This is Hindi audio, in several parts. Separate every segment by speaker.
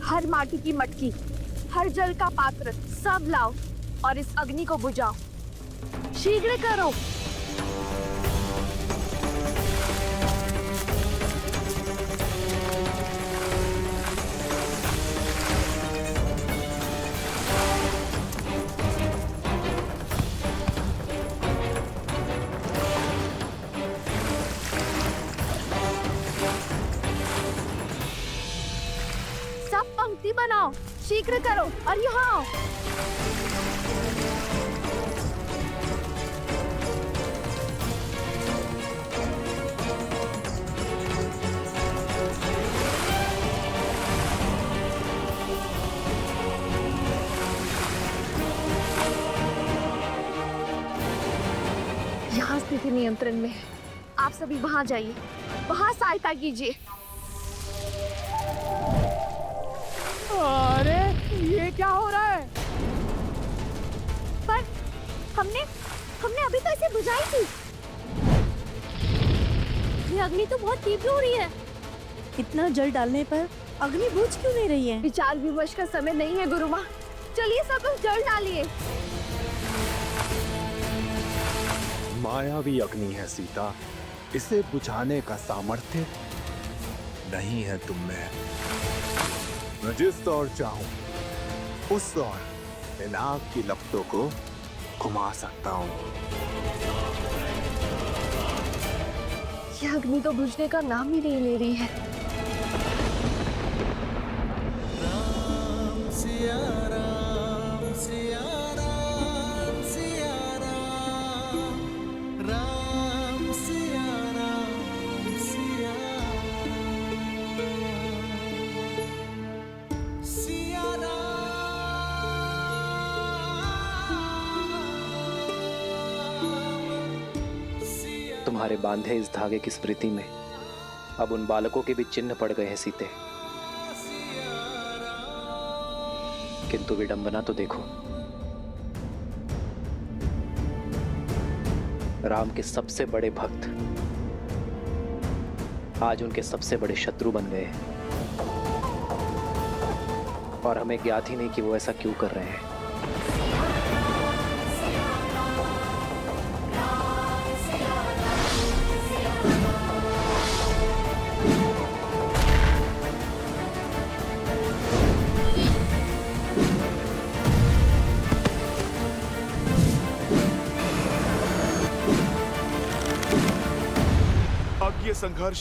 Speaker 1: हर माटी की मटकी, हर जल का पात्र सब लाओ और इस अग्नि को बुझाओ। शीघ्र करो। सब पंक्ति बनाओ, शीघ्र करो और यहाँ आओ। यहाँ स्थिति नियंत्रण में है। आप सभी वहां जाइए, वहां सहायता कीजिए।
Speaker 2: अरे ये क्या हो रहा है?
Speaker 1: पर हमने अभी तो इसे बुझाई थी। ये अग्नि तो बहुत तीव्र हो रही है।
Speaker 3: इतना जल डालने पर अग्नि बुझ क्यों नहीं रही है?
Speaker 1: विचार विमर्श का समय नहीं है गुरु माँ। चलिए सब लोग जल डालिए।
Speaker 4: मायावी अग्नि है सीता, इसे बुझाने का सामर्थ्य नहीं है तुम में। मैं जिस ओर चाहूं उस ओर इन आग की लपटों को घुमा सकता हूं।
Speaker 1: यह अग्नि तो बुझने का नाम ही नहीं ले रही है।
Speaker 5: राम सिया राम सिया राम सिया राम, राम सिया राम सिया सिया राम।
Speaker 6: तुम्हारे बांधे इस धागे की स्मृति में अब उन बालकों के भी चिन्ह पड़ गए हैं सीते। किंतु विडंबना तो देखो, राम के सबसे बड़े भक्त आज उनके सबसे बड़े शत्रु बन गए हैं। और हमें ज्ञात ही नहीं कि वो ऐसा क्यों कर रहे हैं।
Speaker 4: अब ये संघर्ष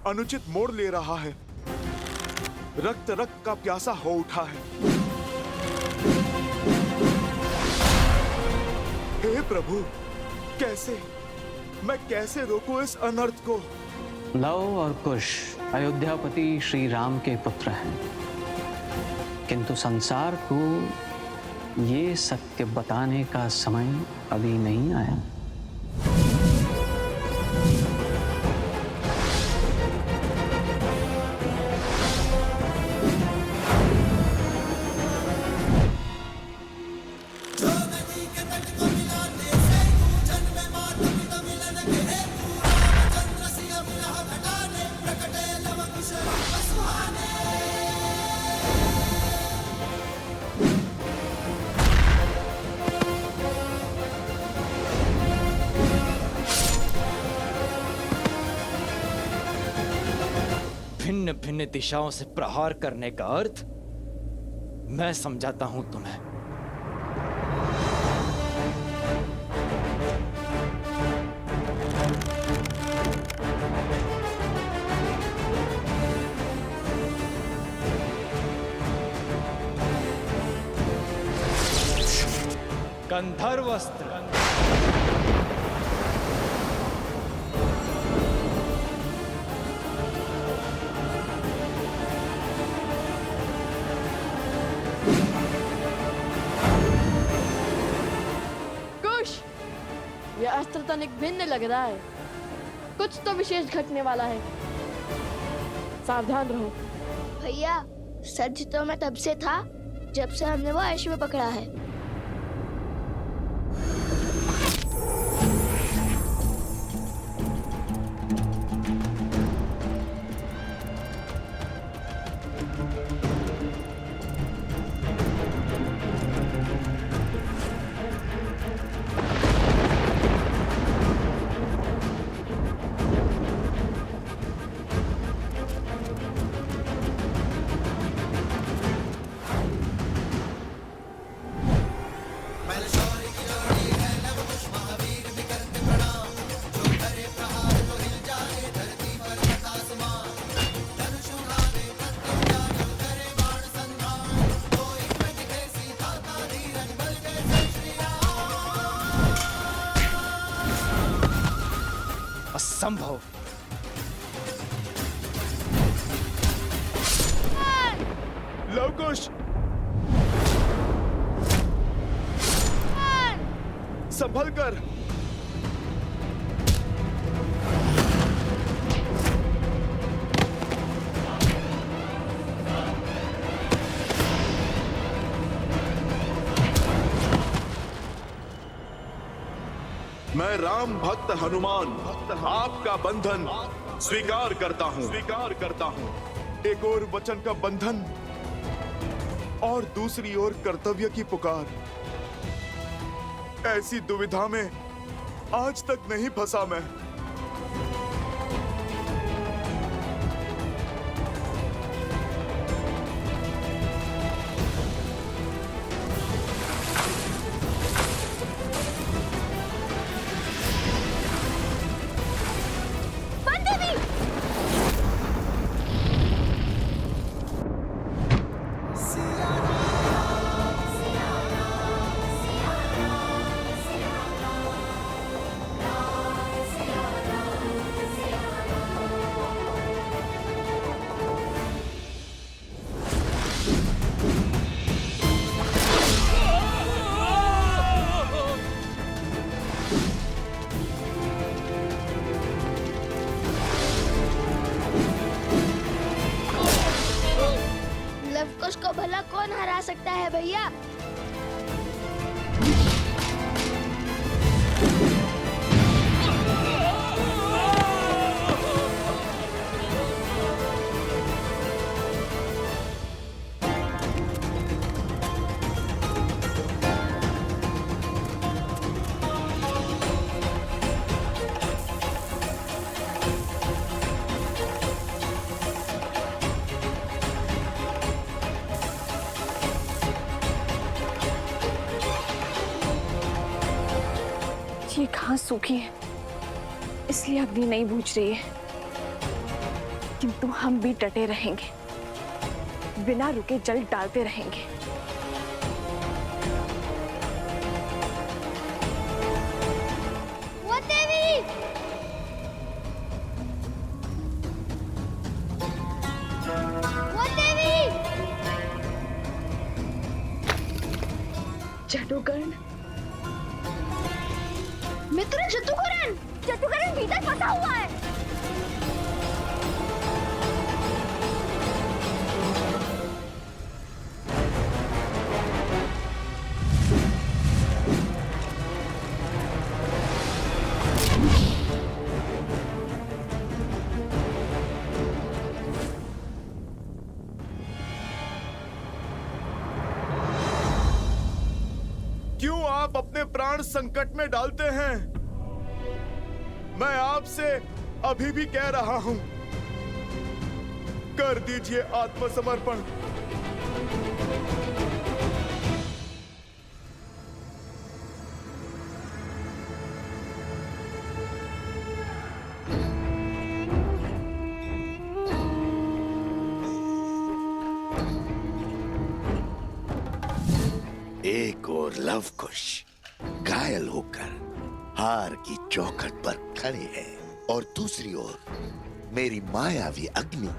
Speaker 4: अनुचित मोड़ ले रहा है। रक्त रक्त का प्यासा हो उठा है। हे प्रभु, मैं कैसे रोकूं इस अनर्थ को?
Speaker 7: लव और कुश अयोध्यापति श्री राम के पुत्र हैं, किंतु संसार को ये सत्य बताने का समय अभी नहीं आया।
Speaker 5: भिन्न भिन्न दिशाओं से प्रहार करने का अर्थ मैं समझाता हूं तुम्हें। गंधर्वस्त्र,
Speaker 8: यह अस्त्र तनिक भिन्न लग रहा है। कुछ तो विशेष घटने वाला है। सावधान रहो।
Speaker 9: भैया, सच तो मैं तब से था जब से हमने वो अश्व पकड़ा है।
Speaker 5: असंभव।
Speaker 4: लवकुश, संभल कर। मैं राम भक्त हनुमान आपका बंधन स्वीकार करता हूं। एक ओर वचन का बंधन और दूसरी ओर कर्तव्य की पुकार। ऐसी दुविधा में आज तक नहीं फंसा मैं।
Speaker 9: लवकुश को भला कौन हरा सकता है भैया?
Speaker 1: ये घास सूखी है, इसलिए अग्नि नहीं बुझ रही है, किंतु हम भी डटे रहेंगे, बिना रुके जल डालते रहेंगे।
Speaker 9: वो देवी! वो देवी!
Speaker 1: जादूगर्ण,
Speaker 9: मित्र जतुकरण भीतर फंसा हुआ है।
Speaker 4: क्यों आप अपने प्राण संकट में डालते हैं? मैं आपसे अभी भी कह रहा हूं, कर दीजिए आत्मसमर्पण।
Speaker 10: एक और लवकुश घायल होकर हार की चौखट पर खड़े हैं और दूसरी ओर मेरी मायावी अग्नि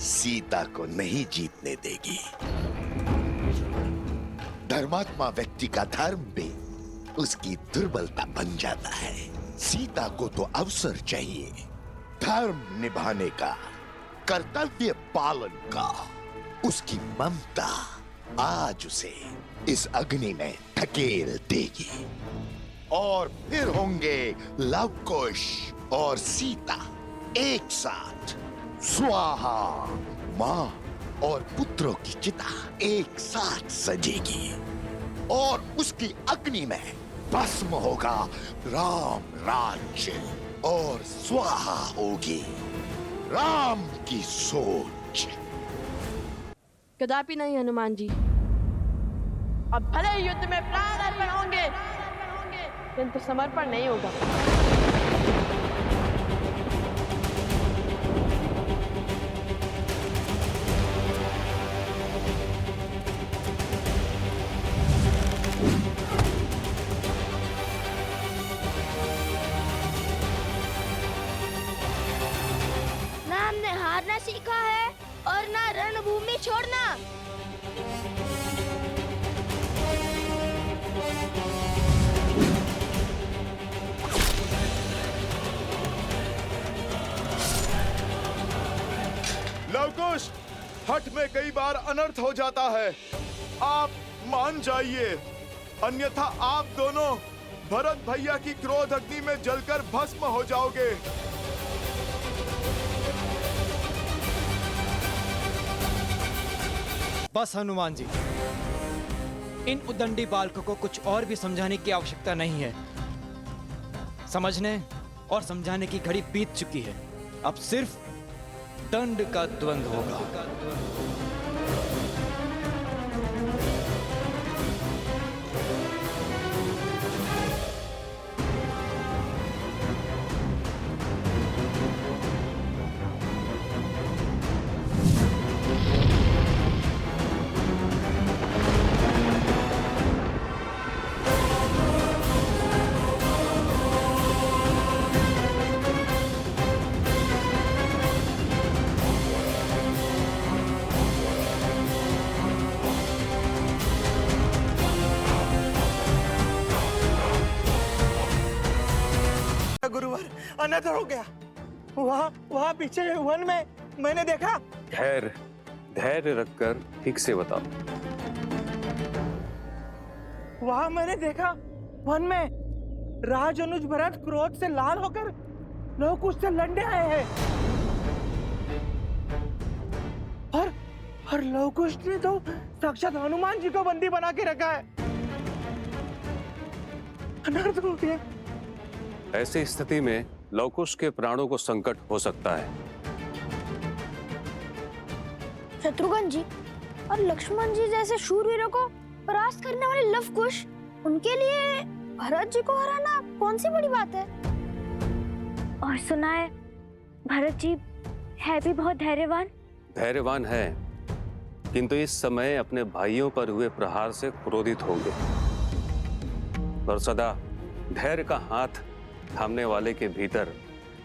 Speaker 10: सीता को नहीं जीतने देगी। धर्मात्मा व्यक्ति का धर्म भी उसकी दुर्बलता बन जाता है। सीता को तो अवसर चाहिए, धर्म निभाने का, कर्तव्य पालन का। उसकी ममता आज उसे इस अग्नि में धकेल देगी और फिर होंगे लवकुश और सीता एक साथ। स्वाहा, मां और पुत्रों की चिता एक साथ सजेगी और उसकी अग्नि में भस्म होगा राम राज्य और स्वाहा होगी राम की सोच।
Speaker 8: कदापि नहीं हनुमान जी। अब भले युद्ध में प्राण अर्पण होंगे, किंतु समर्पण नहीं होगा।
Speaker 9: मरना सीखा है और ना रणभूमि छोड़ना।
Speaker 11: लवकुश, हठ में कई बार अनर्थ हो जाता है। आप मान जाइए, अन्यथा आप दोनों भरत भैया की क्रोध अग्नि में जलकर भस्म हो जाओगे।
Speaker 5: बस हनुमान जी, इन उदंडी बालकों को कुछ और भी समझाने की आवश्यकता नहीं है। समझने और समझाने की घड़ी बीत चुकी है। अब सिर्फ दंड का द्वंद्व होगा।
Speaker 2: गुरुवर, अनर्थ हो गया। वहाँ पीछे वन में मैंने देखा।
Speaker 12: धैर्य रखकर ठीक से बताओ।
Speaker 2: वहाँ मैंने देखा, वन में राज अनुज भरत क्रोध से लाल होकर लोग उससे लड़ने आए हैं। और लवकुश ने तो साक्षात हनुमान जी को बंदी बना के रखा है। अनर्थ हो गया।
Speaker 12: ऐसी स्थिति में लवकुश के प्राणों को संकट हो सकता है।
Speaker 9: शत्रुघ्न जी और लक्ष्मण जी जैसे शूरवीरों को परास्त करने वाले लवकुश, उनके लिए भरत जी को हराना कौन सी बड़ी बात है।
Speaker 13: और सुना है भरत जी है भी बहुत
Speaker 12: धैर्यवान है, किंतु इस समय अपने भाइयों पर हुए प्रहार से क्रोधित होंगे। और सदा धैर्य का हाथ थामने वाले के भीतर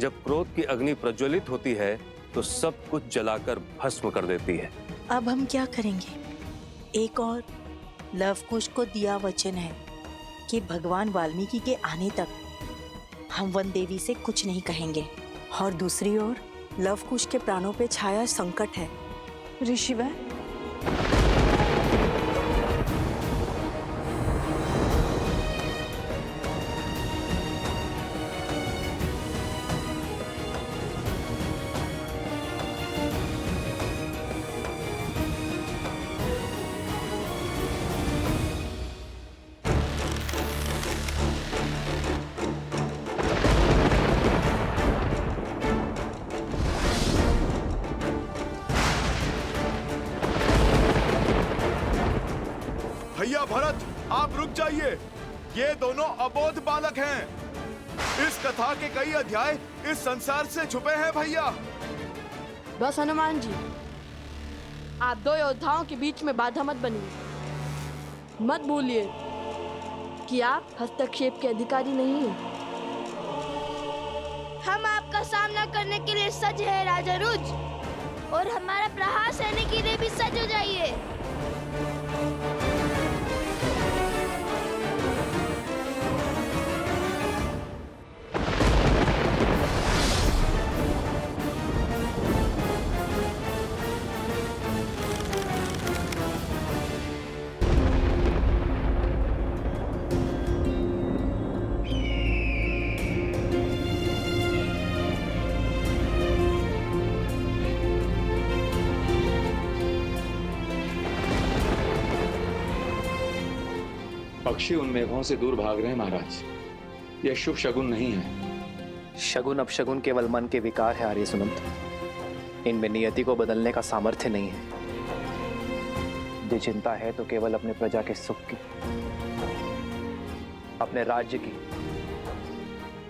Speaker 12: जब क्रोध की अग्नि प्रज्वलित होती है तो सब कुछ जलाकर भस्म कर देती है।
Speaker 3: अब हम क्या करेंगे? एक और लवकुश को दिया वचन है कि भगवान वाल्मीकि के आने तक हम वन देवी से कुछ नहीं कहेंगे। और दूसरी ओर लवकुश के प्राणों पे छाया संकट है।
Speaker 1: ऋषिवर,
Speaker 11: भैया भरत, आप रुक जाइए। ये दोनों अबोध बालक हैं। इस कथा के कई अध्याय इस संसार से छुपे हैं भैया।
Speaker 8: बस हनुमान जी, आप दो योद्धाओं के बीच में बाधा मत बनिए। मत भूलिए कि आप हस्तक्षेप के अधिकारी नहीं हैं।
Speaker 9: हम आपका सामना करने के लिए सज्ज है राजा रुज, और हमारा प्रहार सहने के लिए भी सज्ज हो जाइए।
Speaker 14: पक्षी उन मेघों से दूर भाग रहे हैं महाराज। यह शुभ शगुन नहीं है।
Speaker 6: शगुन अपशगुन केवल मन के विकार है आर्य सुनंत। इनमें नियति को बदलने का सामर्थ्य नहीं है। यदि चिंता है तो केवल अपने प्रजा के सुख की, अपने राज्य की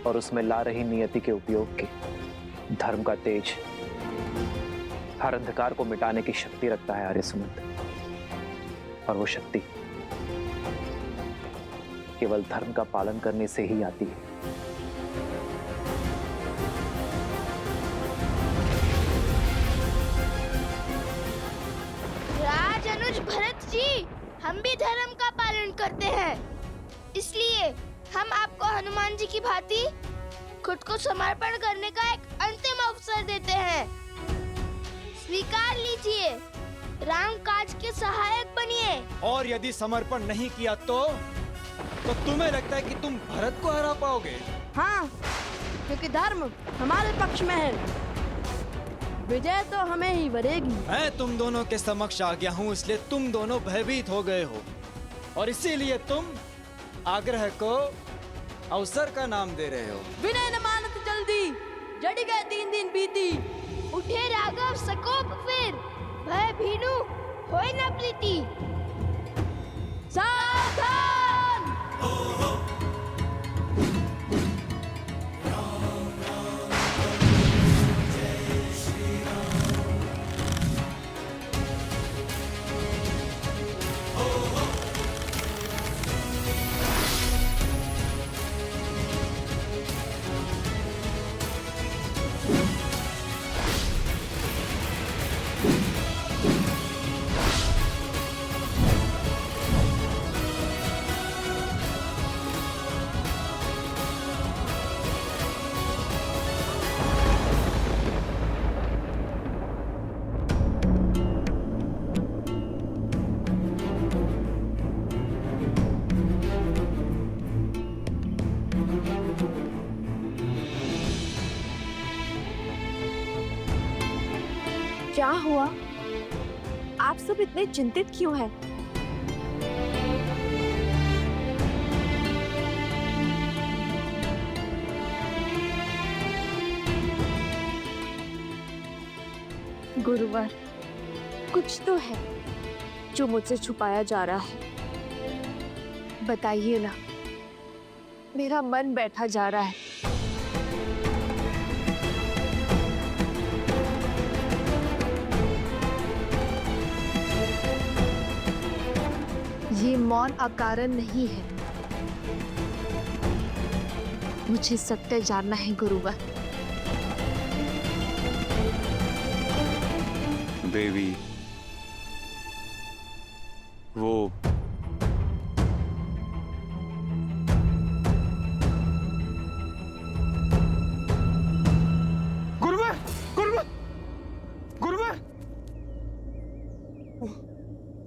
Speaker 6: और उसमें ला रही नियति के उपयोग की। धर्म का तेज हर अंधकार को मिटाने की शक्ति रखता है आर्य सुनंत, और वो शक्ति केवल धर्म का पालन करने से ही आती है।
Speaker 9: भी धर्म का पालन करते हैं, इसलिए हम आपको हनुमान जी की भांति खुद को समर्पण करने का एक अंतिम अवसर देते हैं। स्वीकार लीजिए, राम काज के सहायक बनिए।
Speaker 5: और यदि समर्पण नहीं किया तो तुम्हें लगता है कि तुम भरत को हरा पाओगे?
Speaker 8: हाँ, क्योंकि धर्म हमारे पक्ष में है। विजय तो हमें ही वरेगी।
Speaker 5: मैं तुम दोनों के समक्ष आ गया हूँ, इसलिए तुम दोनों भयभीत हो गए हो और इसीलिए तुम आग्रह को अवसर का नाम दे रहे हो।
Speaker 8: विनय न मानत जल्दी, जड़ी गए 3 दिन बीती।
Speaker 9: उठे राघव सकोप फिर, भय भीनु होय न प्रीति।
Speaker 8: सावधान!
Speaker 1: क्या हुआ? आप सब इतने चिंतित क्यों हैं? गुरुवर, कुछ तो है जो मुझसे छुपाया जा रहा है। बताइए ना, मेरा मन बैठा जा रहा है। ये मौन अकारण नहीं है, मुझे सत्य जानना है गुरुवर।
Speaker 12: देवी, वो
Speaker 2: गुरुवर, गुरुवर, गुरुवर,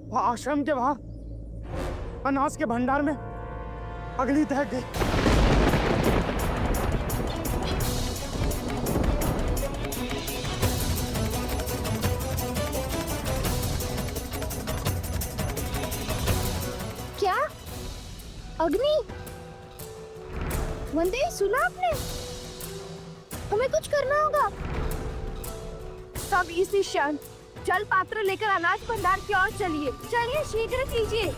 Speaker 2: वहाँ आश्रम के वहाँ अनाज के भंडार में अगली दहक गई।
Speaker 9: क्या? अग्नि? वंदे, सुना आपने? हमें कुछ करना होगा।
Speaker 1: सब इसी क्षण जल पात्र लेकर अनाज भंडार की ओर चलिए।
Speaker 9: चलिए, शीघ्र कीजिए।